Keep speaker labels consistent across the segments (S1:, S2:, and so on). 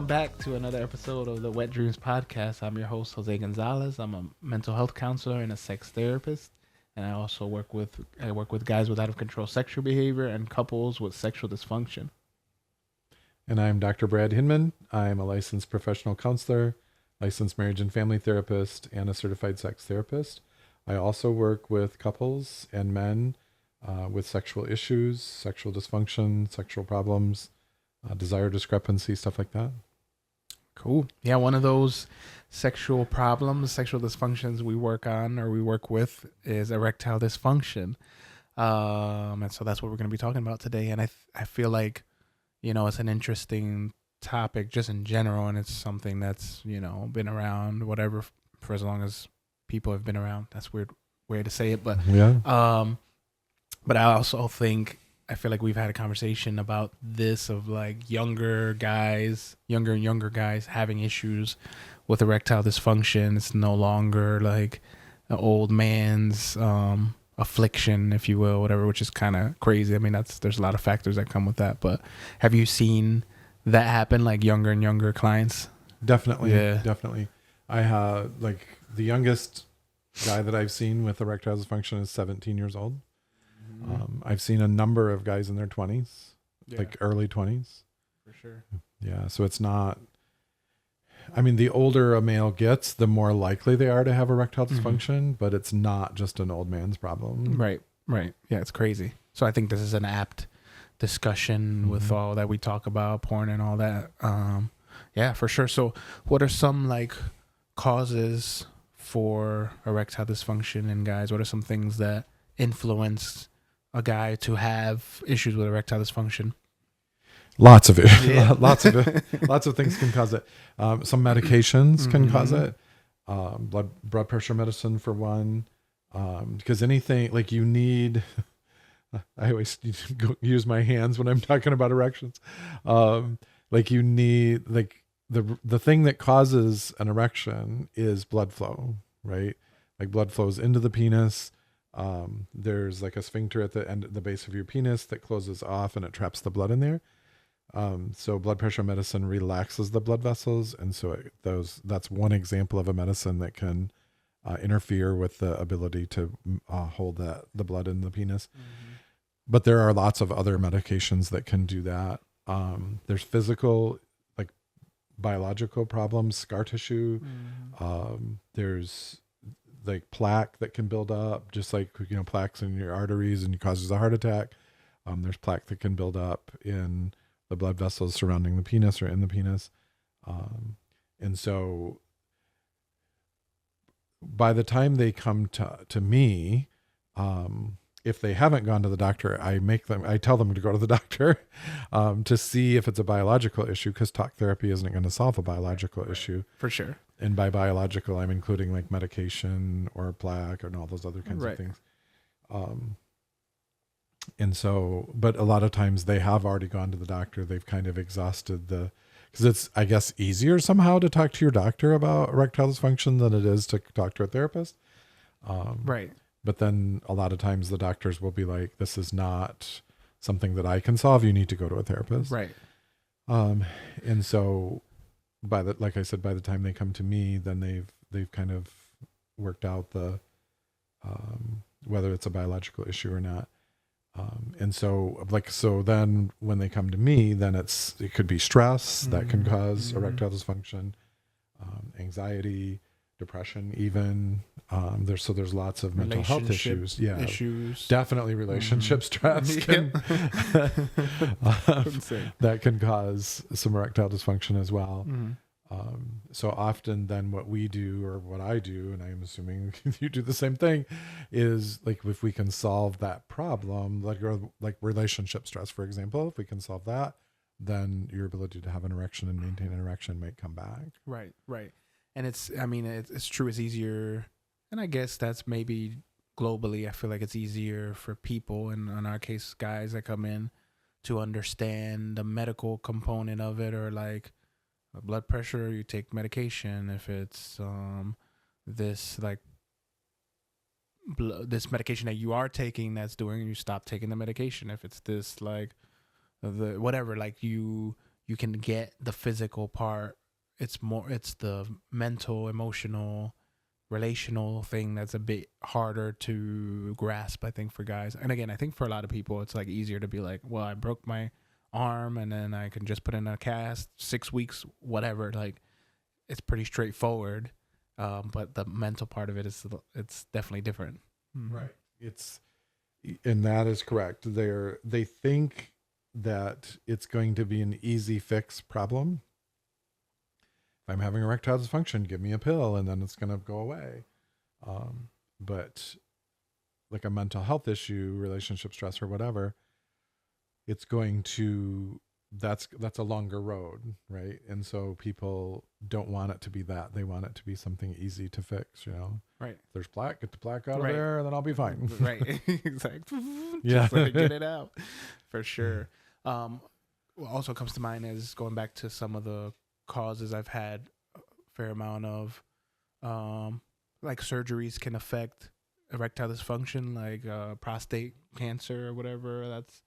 S1: back to another episode of the Wet Dreams podcast. I'm your host, Jose Gonzalez. I'm a mental health counselor and a sex therapist, and I also work with guys with out of control sexual behavior and couples with sexual dysfunction.
S2: And I'm Dr. Brad Hinman. I'm a licensed professional counselor, licensed marriage and family therapist, and a certified sex therapist. I also work with couples and men with sexual issues, sexual dysfunction, sexual problems, desire discrepancy, stuff like that.
S1: Cool. Yeah, one of those sexual problems, sexual dysfunctions we work with is erectile dysfunction. And so that's what we're going to be talking about today. And I feel like, it's an interesting topic just in general, and it's something that's, been around, whatever, for as long as people have been around. That's a weird way to say it, but
S2: yeah.
S1: But I also think, I feel like we've had a conversation about this of like younger and younger guys having issues with erectile dysfunction. It's no longer like an old man's affliction, if you will, whatever, which is kind of crazy. I mean, there's a lot of factors that come with that. But have you seen that happen, like younger and younger clients?
S2: Definitely.
S1: Yeah.
S2: Definitely. I have the youngest guy that I've seen with erectile dysfunction is 17 years old. I've seen a number of guys in their 20s, like early 20s.
S1: For sure.
S2: Yeah. So it's not, the older a male gets, the more likely they are to have erectile dysfunction, but it's not just an old man's problem.
S1: Right. Yeah, it's crazy. So I think this is an apt discussion with all that we talk about, porn and all that. Yeah, for sure. So what are some like causes for erectile dysfunction in guys? What are some things that influence a guy to have issues with erectile dysfunction?
S2: Lots of it. lots of things can cause it. Some medications can cause it. Blood pressure medicine for one. Because anything like you need, I always use my hands when I'm talking about erections. Like you need the thing that causes an erection is blood flow, right? Like blood flows into the penis. There's like a sphincter at the end, the base of your penis that closes off and it traps the blood in there. So blood pressure medicine relaxes the blood vessels. And so that's one example of a medicine that can interfere with the ability to hold the blood in the penis. But there are lots of other medications that can do that. There's physical, like biological problems, scar tissue. There's like plaque that can build up, just like, plaques in your arteries and causes a heart attack. There's plaque that can build up in the blood vessels surrounding the penis or in the penis. And so by the time they come to me, if they haven't gone to the doctor, I tell them to go to the doctor to see if it's a biological issue, because talk therapy isn't going to solve a biological issue.
S1: For sure.
S2: And by biological, I'm including like medication or plaque and all those other kinds of things. And so, but a lot of times they have already gone to the doctor. They've kind of exhausted because it's, I guess, easier somehow to talk to your doctor about erectile dysfunction than it is to talk to a therapist.
S1: Right.
S2: But then a lot of times the doctors will be like, this is not something that I can solve. You need to go to a therapist.
S1: Right.
S2: And so like I said, by the time they come to me, then they've kind of worked out whether it's a biological issue or not. And so then when they come to me, then it could be stress that can cause erectile dysfunction, anxiety, depression, even. There's lots of mental health issues. Yeah. Definitely relationship stress that can cause some erectile dysfunction as well. So often then what we do, or what I do, and I'm assuming you do the same thing, is like if we can solve that problem, like relationship stress, for example, if we can solve that, then your ability to have an erection and maintain an erection might come back.
S1: Right. And it's true. It's easier. And I guess that's maybe globally, I feel like it's easier for people, and in our case, guys that come in, to understand the medical component of it, or like blood pressure, you take medication. If it's this like this medication that you are taking that's doing, you stop taking the medication. If it's this like the whatever, like you you can get the physical part. It's the mental, emotional, relational thing that's a bit harder to grasp, I think, for guys. And again, I think for a lot of people, it's like easier to be like, well, I broke my arm and then I can just put in a cast, 6 weeks, whatever. Like, it's pretty straightforward. But the mental part of it's definitely different.
S2: Right. And that is correct. They think that it's going to be an easy fix problem. If I'm having erectile dysfunction, give me a pill and then it's going to go away. But like a mental health issue, relationship stress or whatever, it's going to, that's a longer road, right? And so people don't want it to be that. They want it to be something easy to fix,
S1: Right.
S2: If there's plaque, get the plaque out of there, and then I'll be fine.
S1: Right. Exactly.
S2: Yeah.
S1: Just let it get it out. For sure. What also comes to mind is going back to some of the causes I've had a fair amount of, like surgeries can affect erectile dysfunction, like prostate cancer or whatever. That's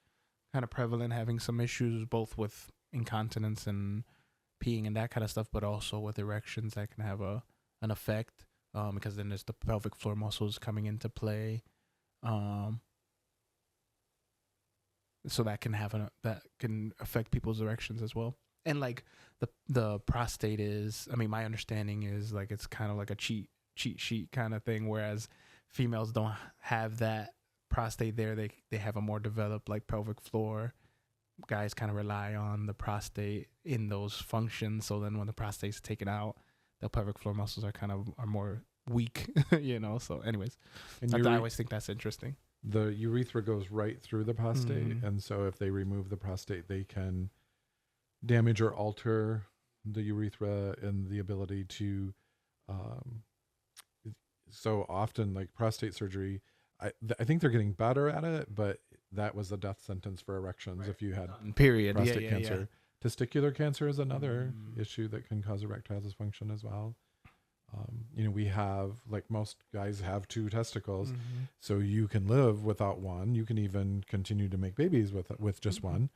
S1: kind of prevalent, having some issues both with incontinence and peeing and that kind of stuff, but also with erections that can have an effect, because then there's the pelvic floor muscles coming into play. So that can that can affect people's erections as well. And like the prostate is, I mean, my understanding is like it's kind of like a cheat sheet kind of thing, whereas females don't have that prostate there. They have a more developed like pelvic floor. Guys kind of rely on the prostate in those functions. So then when the prostate's taken out, the pelvic floor muscles are more weak, So anyways,
S2: And
S1: I always think that's interesting.
S2: The urethra goes right through the prostate. And so if they remove the prostate, they can damage or alter the urethra and the ability to, so often like prostate surgery, I think they're getting better at it, but that was a death sentence for erections. Right. If you had prostate cancer. Yeah. Testicular cancer is another issue that can cause erectile dysfunction as well. We have, like most guys have 2 testicles, so you can live without one. You can even continue to make babies with just one.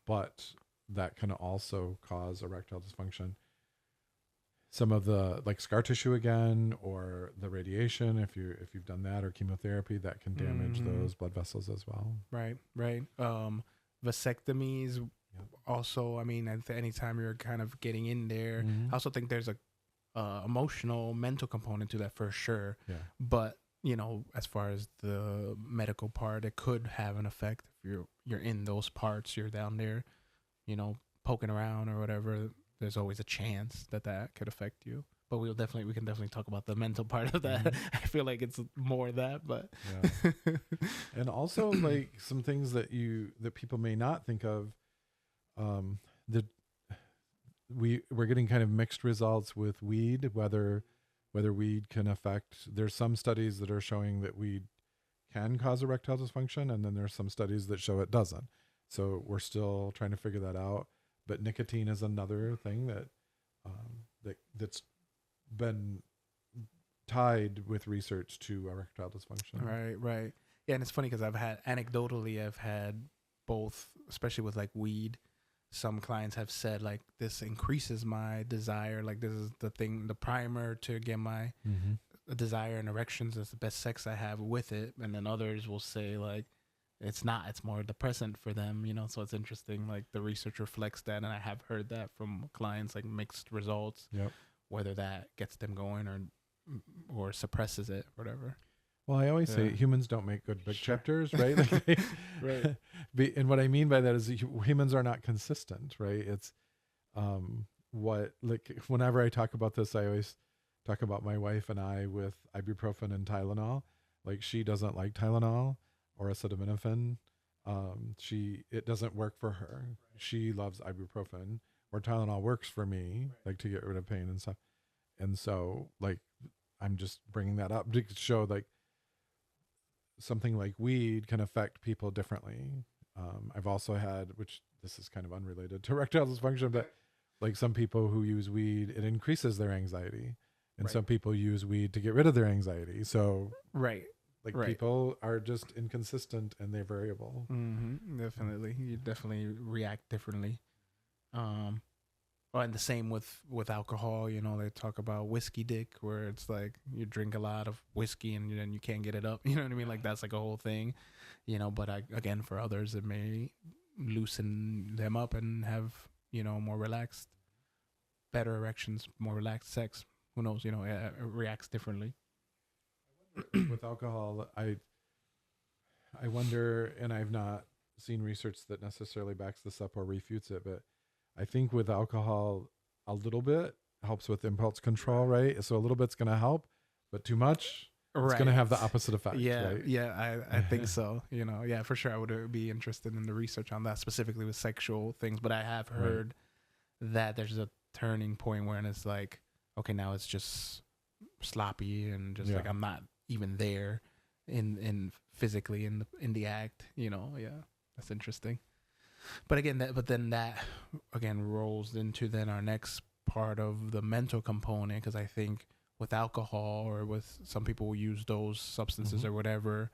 S2: But that can also cause erectile dysfunction. Some of the like scar tissue again, or the radiation, if you've done that, or chemotherapy, that can damage those blood vessels as well.
S1: Right. Vasectomies also, I mean, anytime you're kind of getting in there, I also think there's a emotional, mental component to that for sure.
S2: Yeah.
S1: But as far as the medical part, it could have an effect if you're in those parts, you're down there, poking around or whatever. There's always a chance that could affect you. But we can definitely talk about the mental part of that. I feel like it's more that, but
S2: yeah. And also like some things that people may not think of, we're getting kind of mixed results with weed, whether weed can affect. There's some studies that are showing that weed can cause erectile dysfunction, and then there's some studies that show it doesn't. So we're still trying to figure that out. But nicotine is another thing that's been tied with research to erectile dysfunction.
S1: Right. Yeah, and it's funny because I've had both, especially with like weed. Some clients have said like this increases my desire, like this is the primer to get my desire and erections. Is the best sex I have with it. And then others will say like it's not, it's more depressant for them, so it's interesting. Like the research reflects that, and I have heard that from clients, like mixed results.
S2: Yep.
S1: Whether that gets them going or suppresses it, whatever.
S2: Well, I always say humans don't make good book chapters, right? Like
S1: right.
S2: And what I mean by that is humans are not consistent, right? It's whenever I talk about this, I always talk about my wife and I with ibuprofen and Tylenol. Like she doesn't like Tylenol or acetaminophen. It doesn't work for her. Right. She loves ibuprofen, or Tylenol works for me, like to get rid of pain and stuff. And so like, I'm just bringing that up to show like something like weed can affect people differently. I've also had, which this is kind of unrelated to erectile dysfunction, but like some people who use weed, it increases their anxiety. And some people use weed to get rid of their anxiety. So people are just inconsistent and they're variable.
S1: Definitely. You definitely react differently. Well, and the same with alcohol. They talk about whiskey dick, where it's like you drink a lot of whiskey and then you can't get it up. You know what I mean? Like that's like a whole thing. But again, for others, it may loosen them up and have more relaxed, better erections, more relaxed sex. Who knows? It reacts differently.
S2: With alcohol, I wonder, and I've not seen research that necessarily backs this up or refutes it, but I think with alcohol, a little bit helps with impulse control, right? So a little bit's going to help, but too much, it's going to have the opposite effect.
S1: Yeah,
S2: right?
S1: yeah, I think so. Yeah, for sure. I would be interested in the research on that, specifically with sexual things. But I have heard that there's a turning point where it's like, okay, now it's just sloppy and just like I'm not even there in physically in the act. Yeah, that's interesting. But then that again rolls into then our next part of the mental component, because I think with alcohol or with some people will use those substances or whatever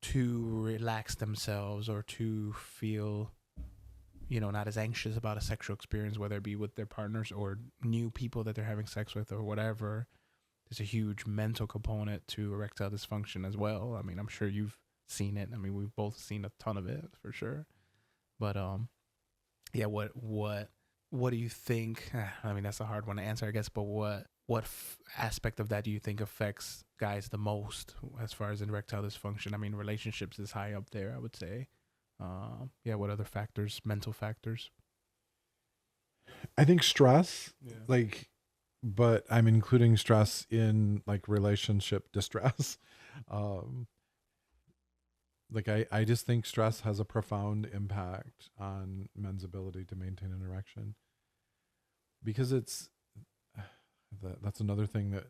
S1: to relax themselves or to feel not as anxious about a sexual experience, whether it be with their partners or new people that they're having sex with or whatever. There's a huge mental component to erectile dysfunction as well. I mean, I'm sure you've seen it. I mean, we've both seen a ton of it for sure. But yeah, what do you think? I mean, that's a hard one to answer, I guess. But what aspect of that do you think affects guys the most as far as erectile dysfunction? I mean, relationships is high up there, I would say. Yeah, what other factors? Mental factors?
S2: I think stress, but I'm including stress in like relationship distress. I just think stress has a profound impact on men's ability to maintain an erection, because that's another thing that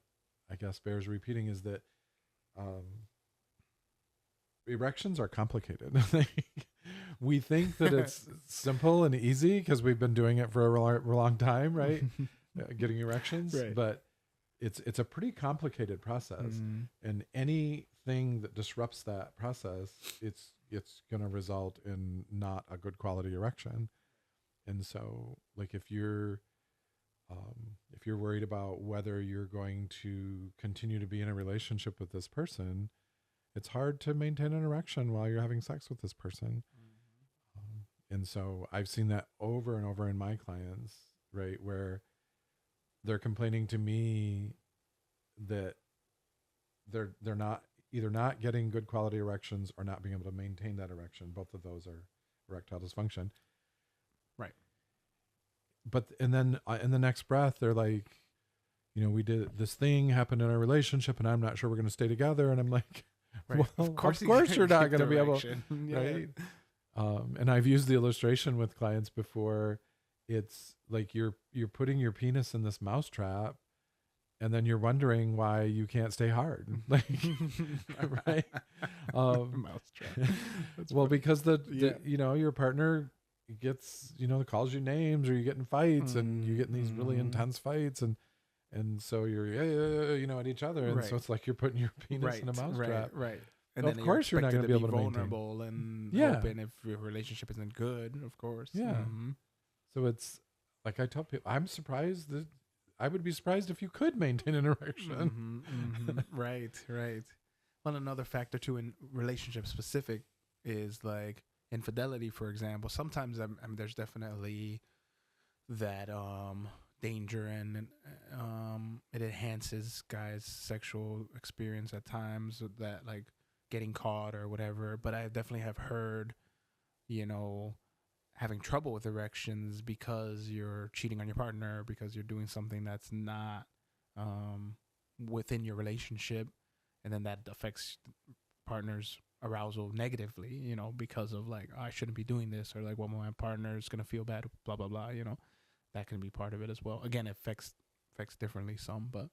S2: I guess bears repeating, is that erections are complicated. We think that it's simple and easy because we've been doing it for a long time, right? Getting erections,
S1: Right.
S2: But it's a pretty complicated process, and anything that disrupts that process, it's going to result in not a good quality erection. And so, like if you're worried about whether you're going to continue to be in a relationship with this person, it's hard to maintain an erection while you're having sex with this person. And so I've seen that over and over in my clients, right, where they're complaining to me that they're not either not getting good quality erections or not being able to maintain that erection. Both of those are erectile dysfunction.
S1: Right.
S2: But and then in the next breath, they're like, we did this thing happened in our relationship, and I'm not sure we're going to stay together. And I'm like,
S1: Right.
S2: well,
S1: of course
S2: you're not going to be able,
S1: yeah.
S2: right? And I've used the illustration with clients before. It's like you're putting your penis in this mousetrap, and then you're wondering why you can't stay hard, like, right?
S1: Mousetrap.
S2: Well, because your partner gets calls you names, or you get in fights, and you get in these really intense fights, and so you're at each other, and so it's like you're putting your penis in a mousetrap,
S1: right. And
S2: so
S1: then
S2: of course you're not going to be able to
S1: vulnerable and open if your relationship isn't good, of course.
S2: Yeah. So it's like I tell people, I'm surprised that I would be surprised if you could maintain an erection.
S1: Right. Well, another factor too in relationship specific is like infidelity, for example. Sometimes I mean, there's definitely that danger, and it enhances guys' sexual experience at times, that like getting caught or whatever. But I definitely have heard, having trouble with erections because you're cheating on your partner, because you're doing something that's not within your relationship, and then that affects partner's arousal negatively, because of like, I shouldn't be doing this, or like, well, my partner's gonna feel bad, blah blah blah. That can be part of it as well. Again, it affects differently some, but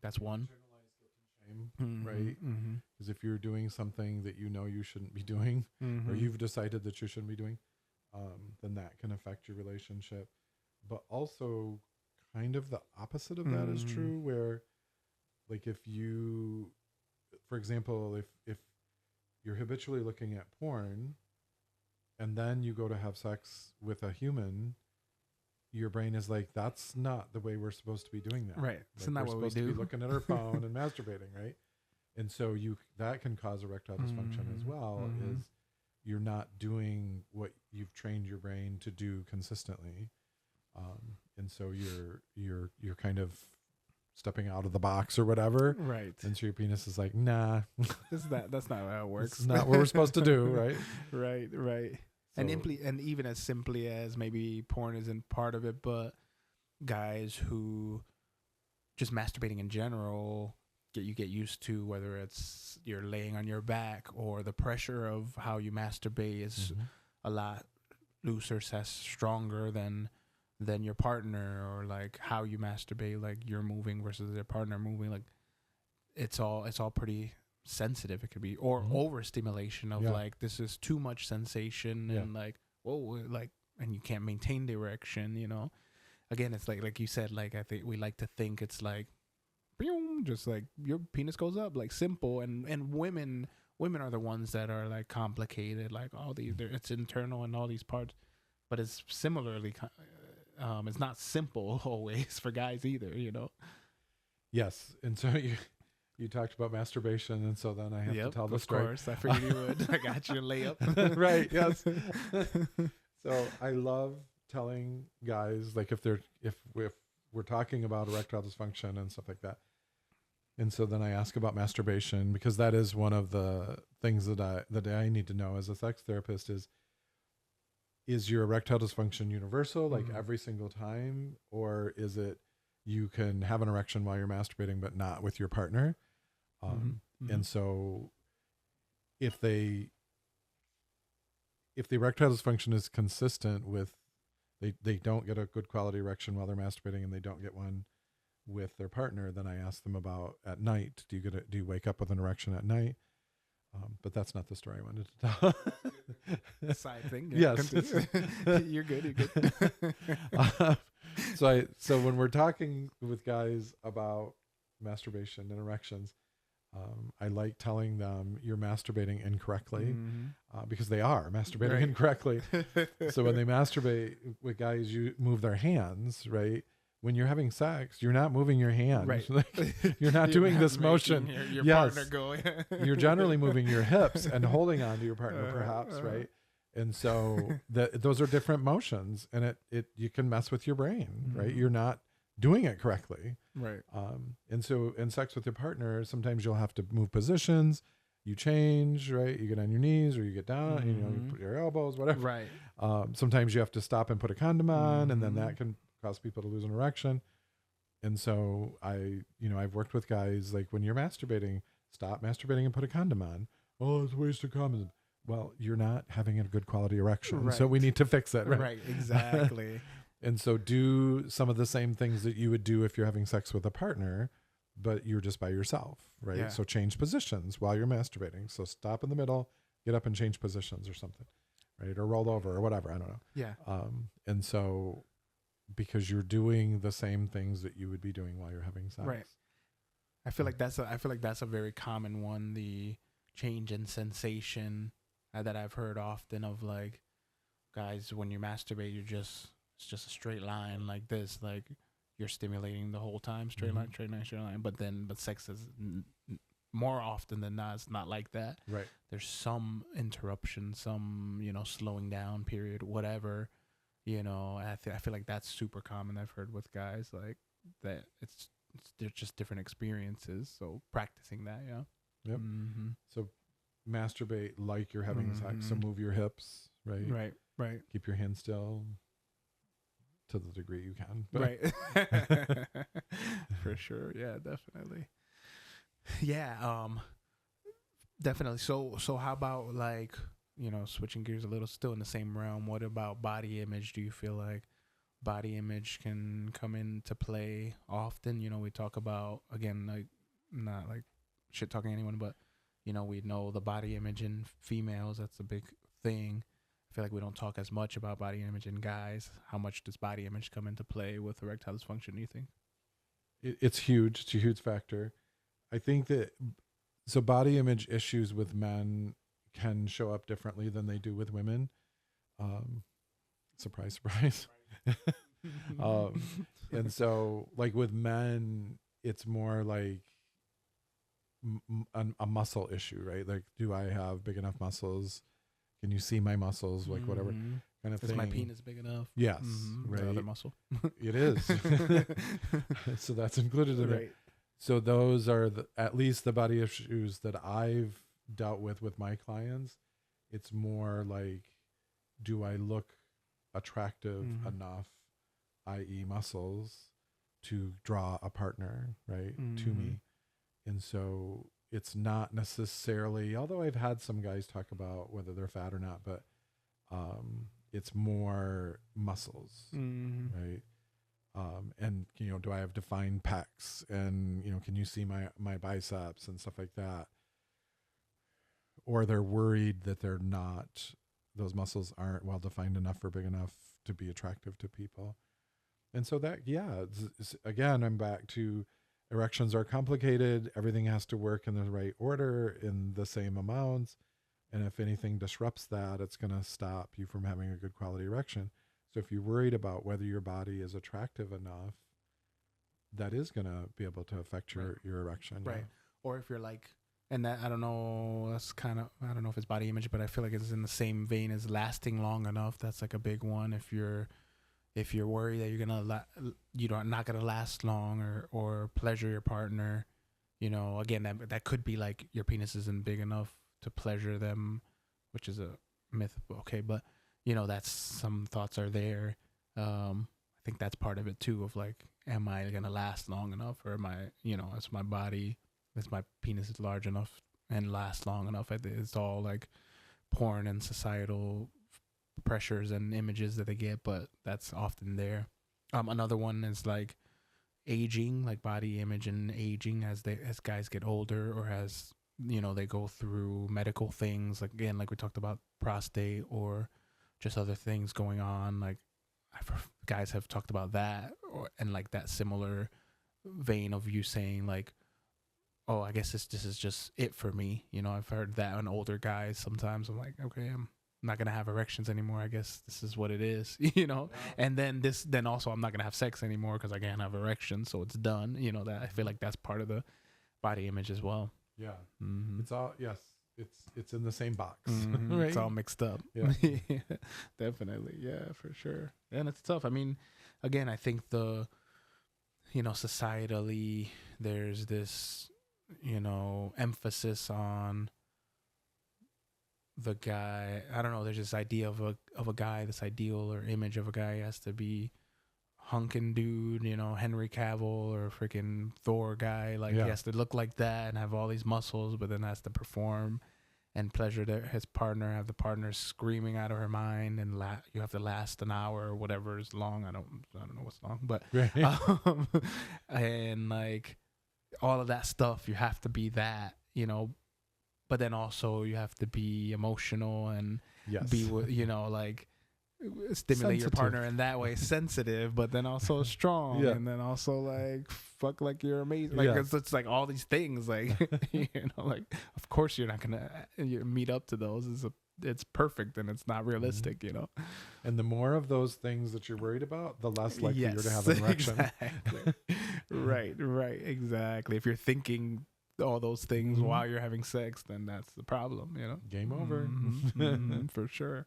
S1: that's one.
S2: Internalized guilt and shame, right? Because if you're doing something that you shouldn't be doing, or you've decided that you shouldn't be doing, then that can affect your relationship. But also, kind of the opposite of that is true, where, like, if you, for example, if you're habitually looking at porn, and then you go to have sex with a human, your brain is like, that's not the way we're supposed to be doing that.
S1: Right. It's not what we
S2: supposed to
S1: do.
S2: be looking at our phone and masturbating, right? And so that can cause erectile dysfunction as well, is you're not doing what you've trained your brain to do consistently. And so you're kind of stepping out of the box or whatever.
S1: Right.
S2: And so your penis is like, nah.
S1: That's not how it works.
S2: It's not what we're supposed to do, right?
S1: Right.
S2: So,
S1: And even as simply as maybe porn isn't part of it, but guys who just masturbating in general, you get used to, whether it's you're laying on your back or the pressure of how you masturbate is a lot looser, stronger than your partner, or like how you masturbate, like you're moving versus your partner moving. Like it's all pretty sensitive. It could be or overstimulation of like this is too much sensation and like whoa, like, and you can't maintain the erection. You know, again, it's like you said, like I think we like to think it's like just like your penis goes up, like simple, and women are the ones that are like complicated, like all these it's internal and all these parts, but it's similarly it's not simple always for guys either, you know.
S2: Yes. And so you talked about masturbation, and so then I have to tell the story.
S1: Of course, I figured you would. I got you a layup.
S2: Right, yes. So I love telling guys, like if we're talking about erectile dysfunction and stuff like that. And so then I ask about masturbation, because that is one of the things that I need to know as a sex therapist is your erectile dysfunction universal, like every single time, or is it you can have an erection while you're masturbating but not with your partner? And so if the erectile dysfunction is consistent with they don't get a good quality erection while they're masturbating and they don't get one with their partner, then I ask them about at night. Do you wake up with an erection at night? But that's not the story I wanted to tell.
S1: Side thing.
S2: Yes.
S1: You're good.
S2: So when we're talking with guys about masturbation and erections, I like telling them you're masturbating incorrectly, because they are masturbating incorrectly. So when they masturbate with guys, you move their hands, right? When you're having sex, you're not moving your hands.
S1: Right.
S2: You're not doing this motion.
S1: Your partner go.
S2: You're generally moving your hips and holding on to your partner, perhaps, right? And so those are different motions, and it you can mess with your brain, right? You're not doing it correctly.
S1: Right.
S2: And so in sex with your partner, sometimes you'll have to move positions. You change, right? You get on your knees or you get down, you put your elbows, whatever.
S1: Right.
S2: Sometimes you have to stop and put a condom on, and then that can cause people to lose an erection. And so I've worked with guys, like when you're masturbating, stop masturbating and put a condom on. Oh, it's a waste of condom. Well, you're not having a good quality erection. So we need to fix it. Right,
S1: Exactly.
S2: And so do some of the same things that you would do if you're having sex with a partner, but you're just by yourself, right?
S1: Yeah.
S2: So change positions while you're masturbating. So stop in the middle, get up and change positions or something, right? Or roll over or whatever. I don't know.
S1: Yeah.
S2: And so because you're doing the same things that you would be doing while you're having sex.
S1: Right. I feel like that's a very common one, the change in sensation that I've heard often of, like, guys, when you masturbate, it's just a straight line like this, like you're stimulating the whole time, straight line. But sex is more often than not, it's not like that.
S2: Right.
S1: There's some interruption, some, slowing down period, whatever, I feel like that's super common. I've heard with guys like that. They're just different experiences. So practicing that. Yeah.
S2: Yep. So masturbate like you're having sex. So move your hips, right?
S1: Right.
S2: Keep your hands still to the degree you can.
S1: Right. For sure. Yeah, definitely. Yeah. Definitely. So how about, like, switching gears a little, still in the same realm, what about body image? Do you feel like body image can come into play often? We talk about, again, like, not like shit talking anyone, but we know the body image in females, that's a big thing. I feel like we don't talk as much about body image in guys. How much does body image come into play with erectile dysfunction, do you think?
S2: It's huge. It's a huge factor. I think that, so body image issues with men can show up differently than they do with women. Surprise, surprise. And so like with men, it's more like a muscle issue, right? Like, do I have big enough muscles? Can you see my muscles? Like whatever kind of thing.
S1: Is my penis big enough?
S2: Yes, right.
S1: The other muscle.
S2: It is. So that's included in it. So those are at least the body issues that I've dealt with my clients. It's more like, do I look attractive enough, i.e. muscles, to draw a partner, right, to me? And so it's not necessarily, although I've had some guys talk about whether they're fat or not, but it's more muscles, right? And, do I have defined pecs, and, can you see my biceps and stuff like that? Or they're worried that those muscles aren't well defined enough or big enough to be attractive to people. And so that, again, I'm back to erections are complicated. Everything has to work in the right order in the same amounts. And if anything disrupts that, it's going to stop you from having a good quality erection. So if you're worried about whether your body is attractive enough, that is going to be able to affect your erection.
S1: Right. Yeah. Or if you're like, and that, I don't know, that's kind of, I don't know if it's body image, but I feel like it's in the same vein as lasting long enough. That's like a big one. If you're worried that you're not gonna last long or pleasure your partner, again, that could be like your penis isn't big enough to pleasure them, which is a myth. Okay, but that's, some thoughts are there. I think that's part of it too. Of like, am I gonna last long enough, or am I, is my penis large enough and last long enough? It's all like porn and societal pressures and images that they get, but that's often there. Another one is like aging, like body image and aging as guys get older, or as they go through medical things, like, again, like we talked about prostate or just other things going on. Like, guys have talked about that, and like that similar vein of you saying like, oh, I guess this is just it for me. I've heard that on older guys. Sometimes I'm like, okay, I'm not gonna have erections anymore. I guess this is what it is, And then also I'm not gonna have sex anymore because I can't have erections, so it's done. That I feel like that's part of the body image as well.
S2: Yeah, it's all it's in the same box. Right?
S1: It's all mixed up.
S2: Yeah,
S1: definitely. Yeah, for sure. And it's tough. I mean, again, I think societally there's this emphasis on the guy. I don't know, there's this idea of a guy, this ideal or image of a guy has to be hunkin' dude, Henry Cavill or freaking Thor guy. Like, he has to look like that and have all these muscles, but then has to perform and pleasure his partner, have the partner screaming out of her mind, and you have to last an hour or whatever is long. I don't know what's long, but and like all of that stuff, you have to be that, but then also you have to be emotional and be, like stimulate your partner in that way, sensitive, but then also strong, and then also like fuck like you're amazing. Like it's like all these things, like like of course you're not gonna meet up to those. It's perfect and it's not realistic,
S2: And the more of those things that you're worried about, the less likely you're to have an erection.
S1: Exactly. right, exactly. If you're thinking all those things while you're having sex, then that's the problem,
S2: Game over.
S1: For sure.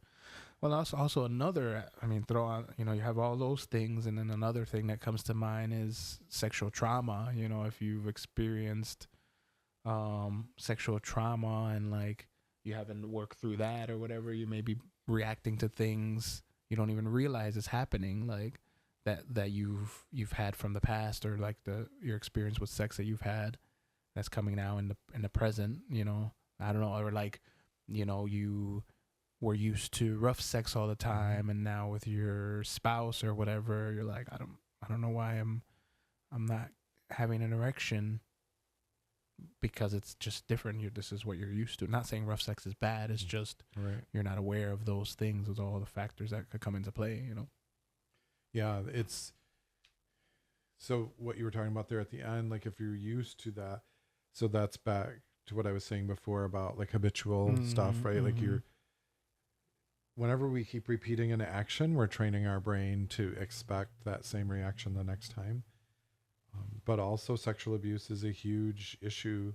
S1: Well, also another, throw on, you have all those things, and then another thing that comes to mind is sexual trauma. If you've experienced sexual trauma and like you haven't worked through that or whatever, you may be reacting to things you don't even realize is happening, like that you've had from the past, or like your experience with sex that you've had that's coming now in the present. I don't know, or like you were used to rough sex all the time, and now with your spouse or whatever, you're like, I don't know why I'm not having an erection, because it's just different. This is what you're used to. Not saying rough sex is bad. It's just you're not aware of those things, with all the factors that could come into play.
S2: Yeah, it's so what you were talking about there at the end. Like if you're used to that, so that's back to what I was saying before about like habitual stuff, right? Like whenever we keep repeating an action, we're training our brain to expect that same reaction the next time. But also sexual abuse is a huge issue,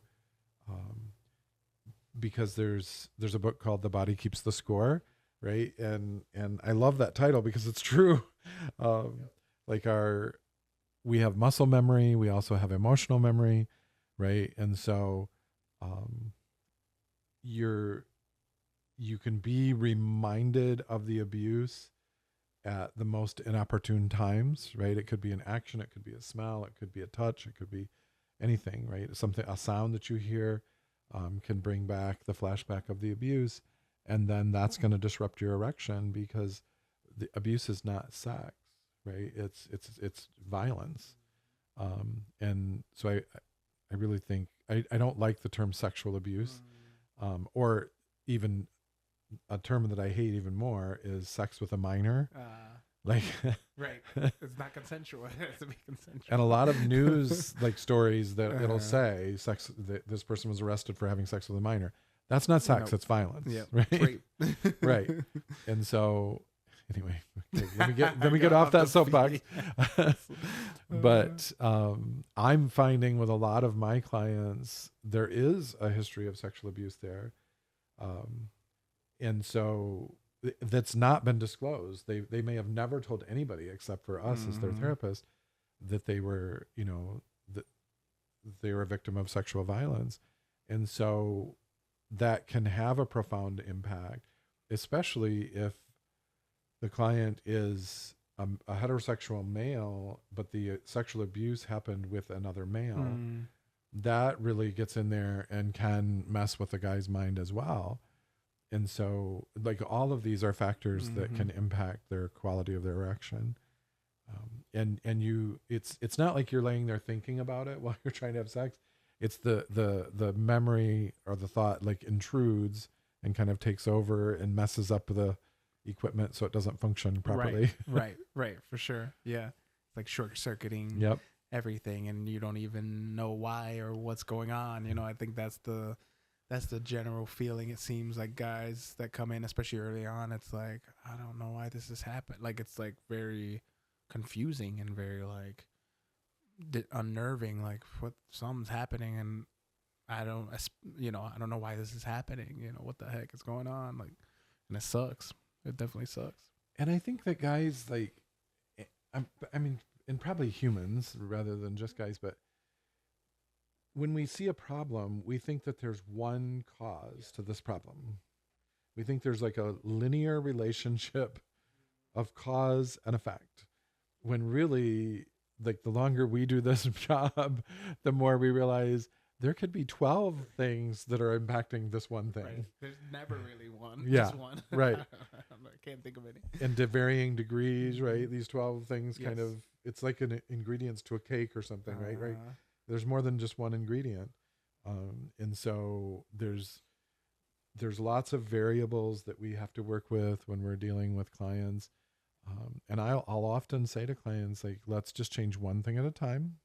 S2: because there's a book called The Body Keeps the Score, right? And I love that title because it's true. Like we have muscle memory, we also have emotional memory, right? And so you can be reminded of the abuse at the most inopportune times, right? It could be an action, it could be a smell, it could be a touch, it could be anything, right? A sound that you hear can bring back the flashback of the abuse, and then that's going to disrupt your erection, because the abuse is not sex, right? It's violence, and so I really think I don't like the term sexual abuse, or even a term that I hate even more is sex with a minor. Like,
S1: right. It's not consensual. It has to be consensual.
S2: And a lot of news like stories that it'll say this person was arrested for having sex with a minor. That's not sex. It's violence.
S1: Yeah.
S2: Right. Right. And so anyway, okay, let me get off that soapbox. But I'm finding with a lot of my clients, there is a history of sexual abuse there. And so that's not been disclosed. They may have never told anybody except for us as their therapist that they were, that they were a victim of sexual violence. And so that can have a profound impact, especially if the client is a heterosexual male, but the sexual abuse happened with another male. That really gets in there and can mess with the guy's mind as well. And so, like, all of these are factors that can impact their quality of their erection. And it's not like you're laying there thinking about it while you're trying to have sex. It's the memory or the thought like intrudes and kind of takes over and messes up the equipment so it doesn't function properly.
S1: Right, for sure. Yeah, it's like short circuiting everything, and you don't even know why or what's going on. I think that's the general feeling. It seems like guys that come in, especially early on, it's like, I don't know why this has happened. Like, it's like very confusing and very like unnerving. Like, something's happening, and I don't know why this is happening. What the heck is going on? Like, and it sucks. It definitely sucks.
S2: And I think that guys, like, I mean, and probably humans rather than just guys, but when we see a problem, we think that there's one cause to this problem. We think there's like a linear relationship of cause and effect, when really, like, the longer we do this job, the more we realize there could be 12 things that are impacting this one thing.
S1: Right. There's never really one.
S2: Yeah,
S1: Just one.
S2: Right.
S1: I can't think of any.
S2: And to varying degrees, right? These 12 things kind of, it's like an ingredients to a cake or something, right? There's more than just one ingredient. And so there's lots of variables that we have to work with when we're dealing with clients. And I'll often say to clients, like, let's just change one thing at a time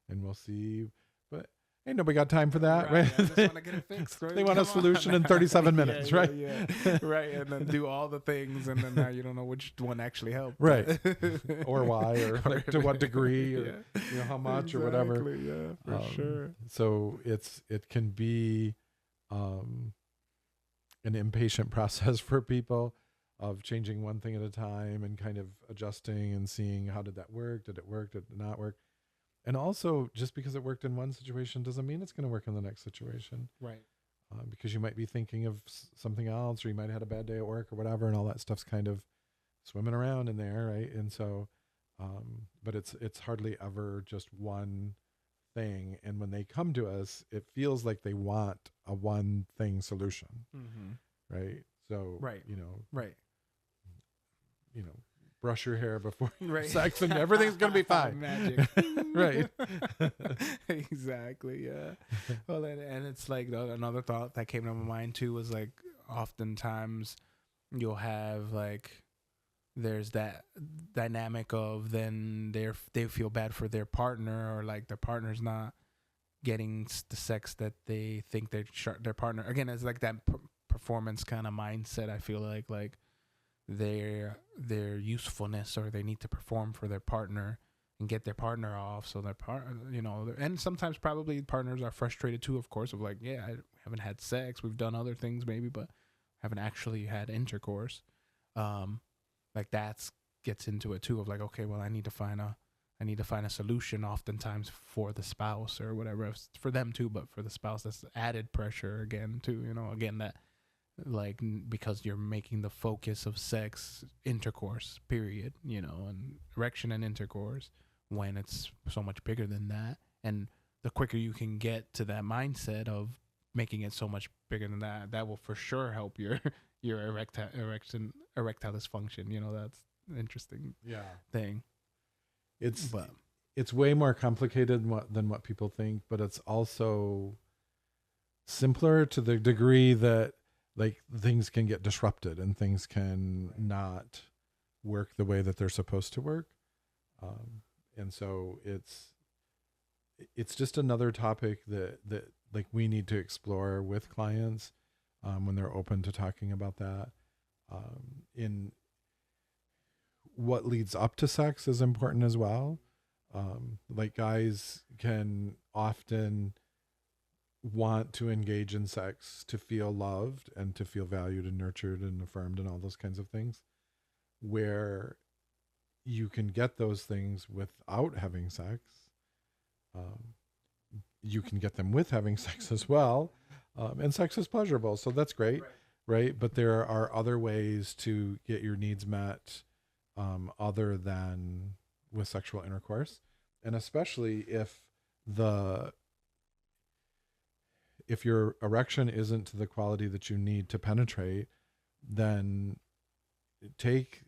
S2: and we'll see. But ain't nobody got time for that, right?
S1: I just want to get it fixed.
S2: They want a solution in 37 minutes, right?
S1: Yeah. Right. And then do all the things, and then now you don't know which one actually helped.
S2: Right. Or why, or like to what degree, or how much, or whatever.
S1: Yeah, for sure.
S2: So it can be an impatient process for people of changing one thing at a time and kind of adjusting and seeing, how did that work? Did it work? Did it not work? And also, just because it worked in one situation doesn't mean it's going to work in the next situation.
S1: Right.
S2: Because you might be thinking of something else, or you might have had a bad day at work or whatever, and all that stuff's kind of swimming around in there, right? And so, but it's hardly ever just one thing. And when they come to us, it feels like they want a one thing solution, right? So,
S1: right.
S2: brush your hair before sex and everything's going to be fine.
S1: Magic.
S2: Right.
S1: Exactly. Yeah. Well, and it's like another thought that came to my mind too was like, oftentimes you'll have like, there's that dynamic of then they feel bad for their partner, or like their partner's not getting the sex that they think their partner, again, it's like that performance kind of mindset. I feel like their usefulness, or they need to perform for their partner and get their partner off. So their and sometimes probably partners are frustrated too, of course, of like, yeah, I haven't had sex. We've done other things maybe, but haven't actually had intercourse. Like that's gets into it too, of like, okay, well, I need to find a solution oftentimes for the spouse or whatever, for them too, but for the spouse, that's added pressure again too, again, that like, because you're making the focus of sex intercourse period, and erection and intercourse, when it's so much bigger than that. And the quicker you can get to that mindset of making it so much bigger than that, that will for sure help your erectile dysfunction. That's an interesting thing.
S2: It's way more complicated than what people think, but it's also simpler to the degree that like things can get disrupted and things can not work the way that they're supposed to work. And so it's just another topic that like we need to explore with clients when they're open to talking about that. In what leads up to sex is important as well. Like guys can often want to engage in sex to feel loved and to feel valued and nurtured and affirmed and all those kinds of things, where you can get those things without having sex. You can get them with having sex as well. And sex is pleasurable, so that's great, right? But there are other ways to get your needs met other than with sexual intercourse. And especially if your erection isn't to the quality that you need to penetrate, then take,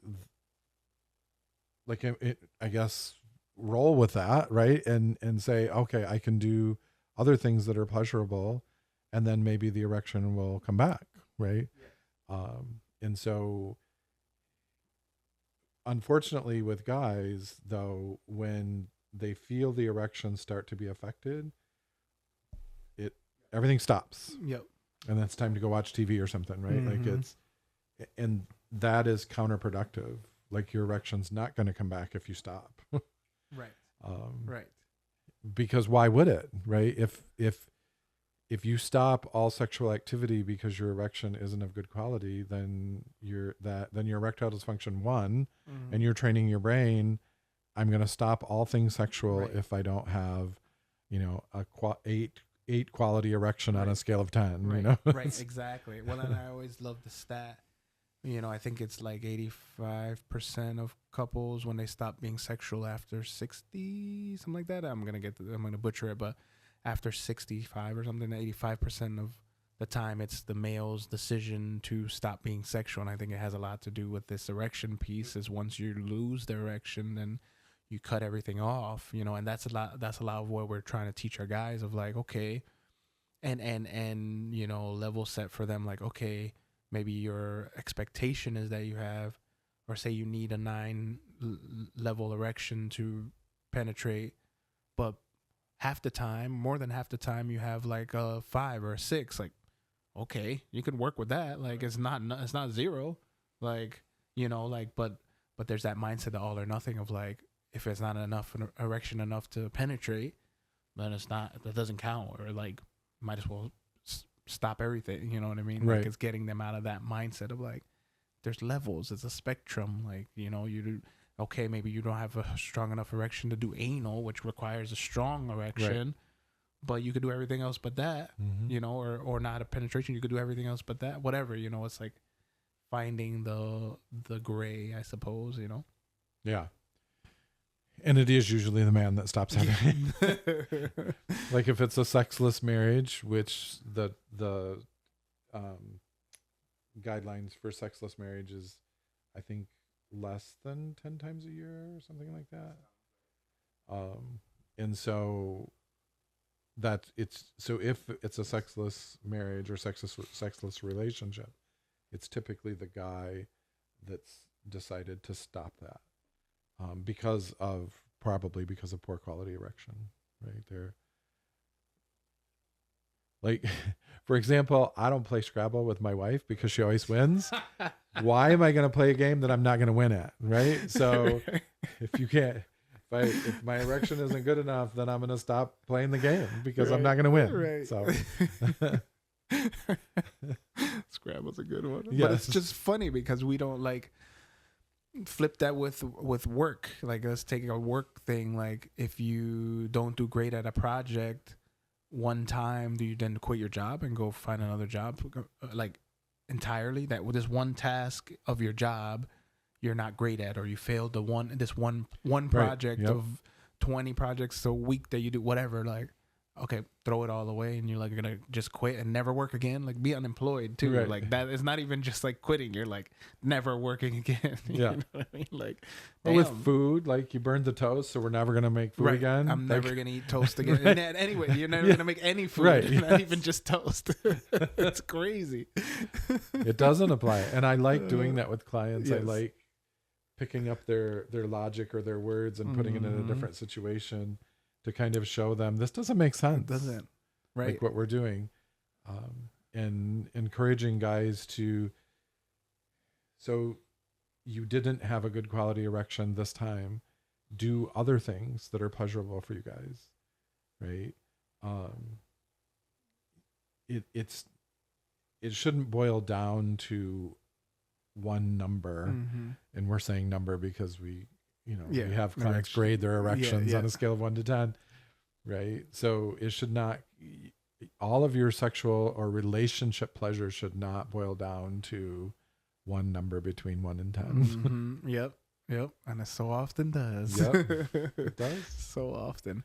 S2: like, I guess, roll with that, right? And say, okay, I can do other things that are pleasurable, and then maybe the erection will come back, right? Yeah. And so, unfortunately, with guys, though, when they feel the erection start to be affected, everything stops.
S1: Yep.
S2: And it's time to go watch TV or something, right?
S1: Mm-hmm.
S2: Like and that is counterproductive. Like your erection's not going to come back if you stop.
S1: Right.
S2: Right. Because why would it, right? If you stop all sexual activity because your erection isn't of good quality, then your erectile dysfunction and you're training your brain, I'm going to stop all things sexual if I don't have, a 8 quality erection on a scale of 10,
S1: Right, exactly. Well, and I always love the stat. I think it's like 85% of couples, when they stop being sexual after 60, something like that. I'm gonna butcher it, but after 65 or something, 85% of the time it's the male's decision to stop being sexual. And I think it has a lot to do with this erection piece. Is once you lose the erection, then you cut everything off, and that's a lot of what we're trying to teach our guys, of like, okay, and level set for them, like, okay, maybe your expectation is that you have, or say you need a 9 level erection to penetrate, but more than half the time you have like a 5 or a 6. Like, okay, you can work with that. Like, it's not 0. Like, but there's that mindset, the all or nothing, of like, if it's not enough, an erection enough to penetrate, then that doesn't count, or like, might as well stop everything. You know what I mean?
S2: Right.
S1: Like, it's getting them out of that mindset of like, there's levels, it's a spectrum. Like, okay, maybe you don't have a strong enough erection to do anal, which requires a strong erection, but you could do everything else but that, or not a penetration, you could do everything else but that, whatever, it's like finding the gray, I suppose,
S2: Yeah. And it is usually the man that stops having it. Like if it's a sexless marriage, which the guidelines for sexless marriage is, I think, less than 10 times a year or something like that. And so if it's a sexless marriage or sexless relationship, it's typically the guy that's decided to stop that. Probably because of poor quality erection, right? Like, for example, I don't play Scrabble with my wife because she always wins. Why am I going to play a game that I'm not going to win at? Right. So if you can't, if my erection isn't good enough, then I'm going to stop playing the game because I'm not going to win.
S1: Right.
S2: So
S1: Scrabble's a good one.
S2: Yes.
S1: But it's just funny because we don't like flip that with work. Like, let's take a work thing. Like, if you don't do great at a project one time, do you then quit your job and go find another job? Like, entirely, that with this one task of your job you're not great at, or you failed this one project of 20 projects a week that you do, whatever, like, okay, throw it all away, and you're like, you're gonna just quit and never work again, like be unemployed too.
S2: Right.
S1: Like, that is not even just like quitting, you're like never working again.
S2: Yeah.
S1: You know what I mean? Like,
S2: or with food, like you burned the toast, so we're never gonna make food again.
S1: I'm
S2: like,
S1: never gonna eat toast again.
S2: Right.
S1: And anyway, you're never gonna make any food,
S2: Right,
S1: not even just toast. It's crazy.
S2: It doesn't apply, and I like doing that with clients. I
S1: Yes.
S2: like picking up their logic or their words and putting it in a different situation to kind of show them this doesn't make sense.
S1: It doesn't. Right.
S2: Like what we're doing, and encouraging guys to, so you didn't have a good quality erection this time, do other things that are pleasurable for you guys, right? It shouldn't boil down to one number, and we're saying number because we have clients grade their erections on a scale of 1 to 10, right? So it should not, all of your sexual or relationship pleasure should not boil down to one number between 1 and 10.
S1: Yep. And it so often does.
S2: Yep, it does.
S1: So often.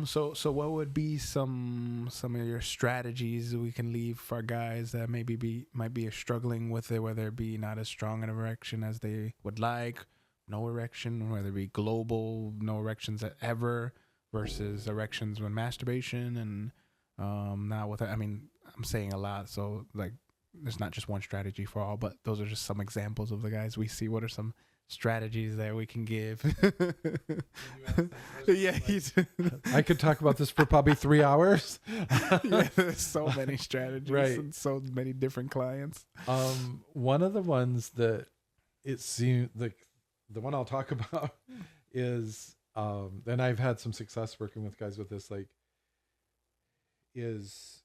S1: So what would be some of your strategies we can leave for guys that might be struggling with it, whether it be not as strong an erection as they would like, no erection, whether it be global, no erections ever, versus erections when masturbation, and not with, I mean, I'm saying a lot, so like there's not just one strategy for all, but those are just some examples of the guys we see. What are some strategies that we can give?
S2: I could talk about this for probably 3 hours.
S1: There's so many strategies,
S2: right,
S1: and so many different clients.
S2: One of the ones that it seems like the one I'll talk about is, and I've had some success working with guys with this, like, is,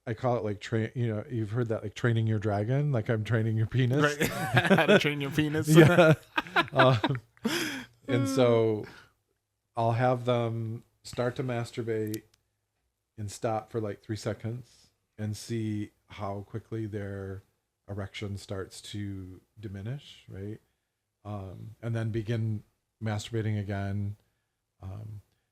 S2: I call it like you've heard that, like training your dragon, like I'm training your penis.
S1: Right. How to train your penis.
S2: Yeah. And so I'll have them start to masturbate and stop for like 3 seconds and see how quickly their erection starts to diminish, right? And then begin masturbating again.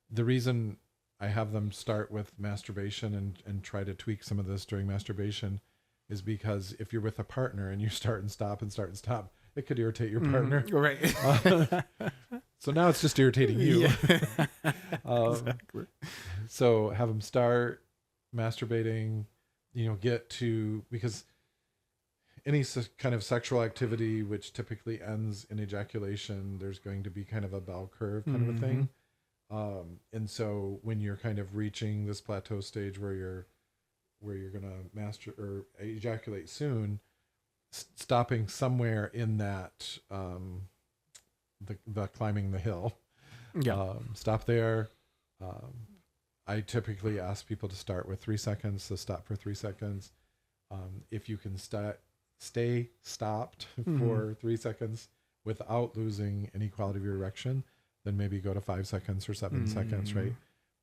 S2: The reason I have them start with masturbation and try to tweak some of this during masturbation is because if you're with a partner and you start and stop, it could irritate your partner.
S1: Right.
S2: So now it's just irritating you.
S1: Yeah. Exactly.
S2: So have them start masturbating, get to, because any kind of sexual activity which typically ends in ejaculation, there's going to be kind of a bell curve kind of a thing. And so when you're kind of reaching this plateau stage where you're going to ejaculate soon, stopping somewhere in that, the climbing the hill, stop there. I typically ask people to start with 3 seconds, so stop for 3 seconds. If you can stay stopped for 3 seconds without losing any quality of your erection, then maybe go to 5 seconds or 7 seconds, right?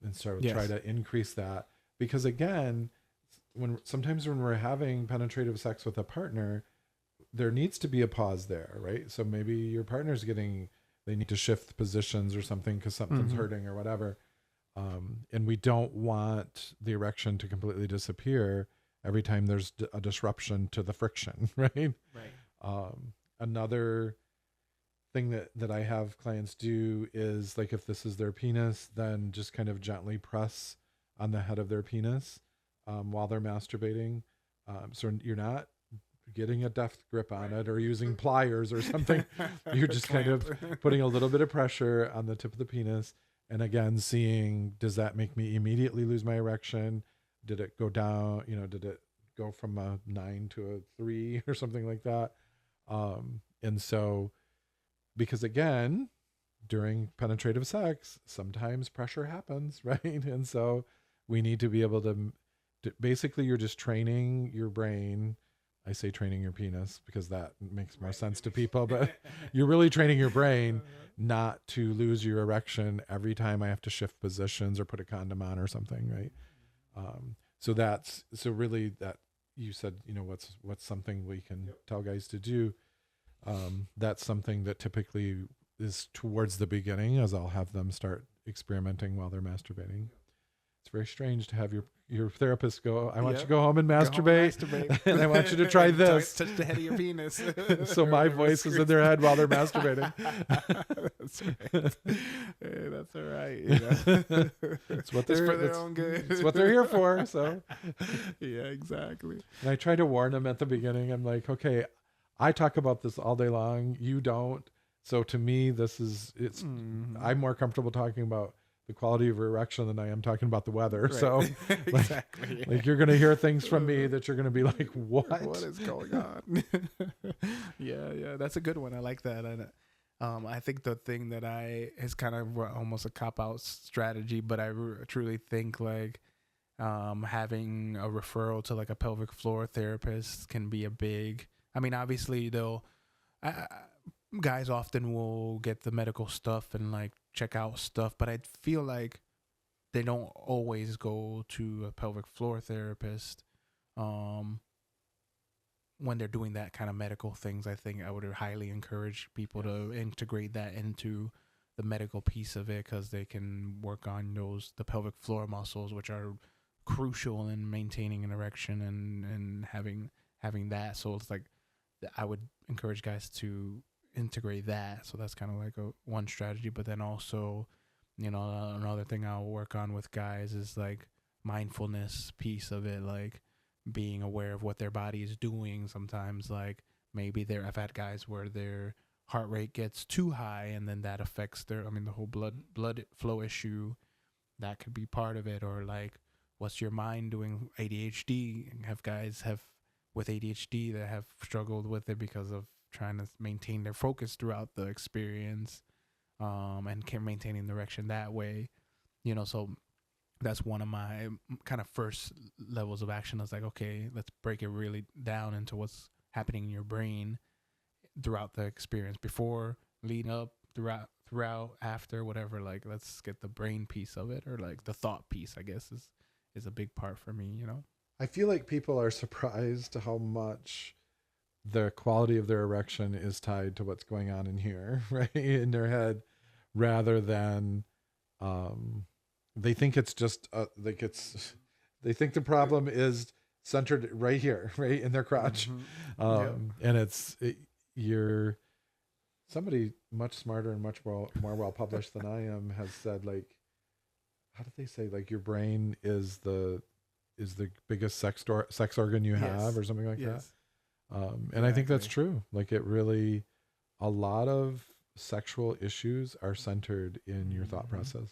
S2: And so try to increase that. Because again, sometimes when we're having penetrative sex with a partner, there needs to be a pause there, right? So maybe your partner's they need to shift positions or something because something's hurting or whatever. And we don't want the erection to completely disappear every time there's a disruption to the friction, right?
S1: Right.
S2: Another thing that I have clients do is, like, if this is their penis, then just kind of gently press on the head of their penis while they're masturbating. So you're not getting a deft grip on it or using pliers or something. You're just kind of putting a little bit of pressure on the tip of the penis. And again, seeing, does that make me immediately lose my erection? did it go down? Did it go from a 9 to a 3 or something like that? And so, because again, during penetrative sex, sometimes pressure happens, right? And so we need to be able to basically, you're just training your brain. I say training your penis because that makes more sense to people, but you're really training your brain not to lose your erection every time I have to shift positions or put a condom on or something, right? So really that you said, what's something we can tell guys to do. That's something that typically is towards the beginning, as I'll have them start experimenting while they're masturbating. It's very strange to have your therapist go, I want you to go home and masturbate. And I want you to try this.
S1: Touch the head of your penis.
S2: So my voice is in their head while they're masturbating.
S1: That's right. Hey, that's all right.
S2: It's what
S1: it's for their own good.
S2: It's what they're here for. So
S1: yeah, exactly.
S2: And I try to warn them at the beginning. I'm like, okay, I talk about this all day long. You don't. So to me, I'm more comfortable talking about the quality of your erection than I am talking about the weather. Right. So
S1: exactly.
S2: Like you're going to hear things from me that you're going to be like, what
S1: is going on? Yeah. That's a good one. I like that. And I think the thing that is kind of almost a cop-out strategy, but I truly think like having a referral to like a pelvic floor therapist can be a big, obviously guys often will get the medical stuff and like check out stuff, but I feel like they don't always go to a pelvic floor therapist when they're doing that kind of medical things. I think I would highly encourage people to integrate that into the medical piece of it, because they can work on the pelvic floor muscles, which are crucial in maintaining an erection and having that. So it's like I would encourage guys to integrate that. So that's kind of like one strategy. But then also, another thing I'll work on with guys is like mindfulness piece of it, like being aware of what their body is doing. Sometimes like maybe I've had guys where their heart rate gets too high, and then that affects the whole blood flow issue. That could be part of it. Or like, what's your mind doing? ADHD. Have guys with ADHD that have struggled with it because of trying to maintain their focus throughout the experience, and maintaining the erection that way, so that's one of my kind of first levels of action. It's like, okay, let's break it really down into what's happening in your brain throughout the experience, before, leading up, throughout, after, whatever. Like, let's get the brain piece of it, or like the thought piece, I guess is a big part for me,
S2: I feel like people are surprised how much the quality of their erection is tied to what's going on in here, right, in their head, rather than they think it's just they think the problem is centered right here, right in their crotch. And you're somebody much smarter and much more well published than I am has said, like, how did they say, like, your brain is the biggest sex organ you have, or something like that. And I think that's true. Like, it really, a lot of sexual issues are centered in your thought process.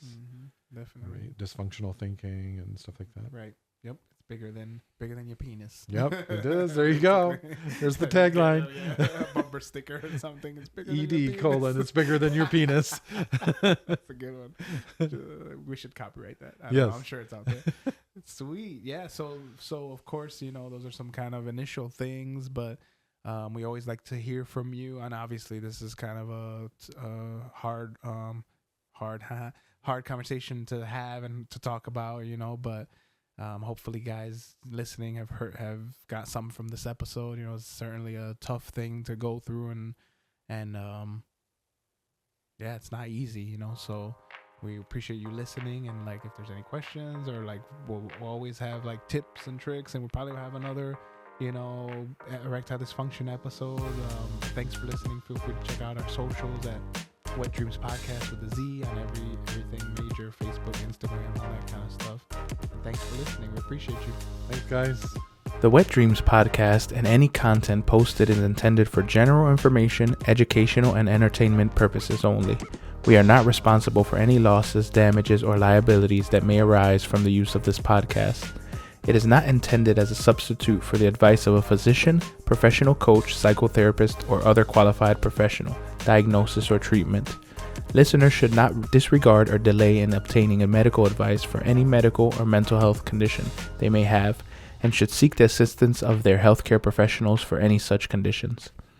S1: Definitely.
S2: Right? Dysfunctional thinking and stuff like that.
S1: Right. Yep. It's bigger than your penis.
S2: Yep, it is. There you go. There's the tagline.
S1: A bumper sticker or something. It's bigger than your penis.
S2: ED: it's bigger than your penis.
S1: That's a good one. We should copyright that. I don't know. I'm sure it's out there. Sweet. Yeah. So of course, those are some kind of initial things, but we always like to hear from you. And obviously this is kind of a hard conversation to have and to talk about, but hopefully guys listening have got something from this episode. It's certainly a tough thing to go through, and it's not easy, so we appreciate you listening. And like, if there's any questions, or like, we'll always have like tips and tricks, and we'll probably have another erectile dysfunction episode. Thanks for listening. Feel free to check out our socials at Wet Dreams Podcast with a Z on everything major: Facebook, Instagram, all that kind of stuff. And thanks for listening. We appreciate you.
S2: Thanks, guys.
S1: The Wet Dreams Podcast and any content posted is intended for general information, educational, and entertainment purposes only. We are not responsible for any losses, damages, or liabilities that may arise from the use of this podcast. It is not intended as a substitute for the advice of a physician, professional coach, psychotherapist, or other qualified professional, diagnosis, or treatment. Listeners should not disregard or delay in obtaining a medical advice for any medical or mental health condition they may have, and should seek the assistance of their healthcare professionals for any such conditions.